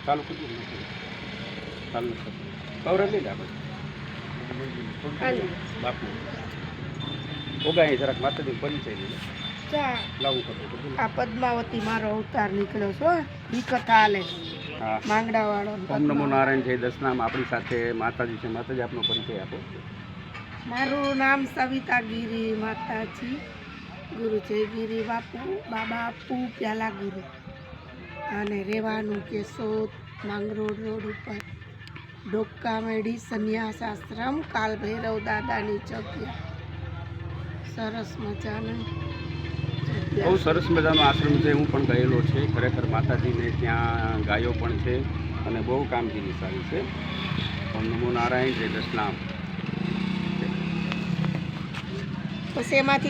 ચાલુ કરી દો. ચાલુ કરો. કવર લઈ લે આપણે બાપુ ઓગાય જરાક માતાજી પરિચય લઈ લે. લાવું કરતો આ પદ્માવતી મારો અવતાર નીકળ્યો છો ઈ કથા હાલે હા. માંગડા વાળો ઓમ નમો નારાયણ જય દસનામ. આપણી સાથે માતાજી છે. માતાજી આપનો પરિચય આપો. મારું નામ સવિતા ગીરી માતાજી ગુરુ જય ગીરી બાપુ બાબા આપુ પ્યાલા ગુરુ અને રહેવાનું કેશોદ માંગરોળ રોડ ઉપર ડોક્કામેડી સંન્યાસ આશ્રમ કાલ ભૈરવ દાદાની જગ્યા સરસ મજાનું બહુ સરસ મજાનો આશ્રમ છે. હું પણ ગયેલો છે. ખરેખર માતાજીને ત્યાં ગાયો પણ છે અને બહુ કામગીરી સારી છે. ઓમ નમો નારાયણ જય દસનામ. પછી એમાંથી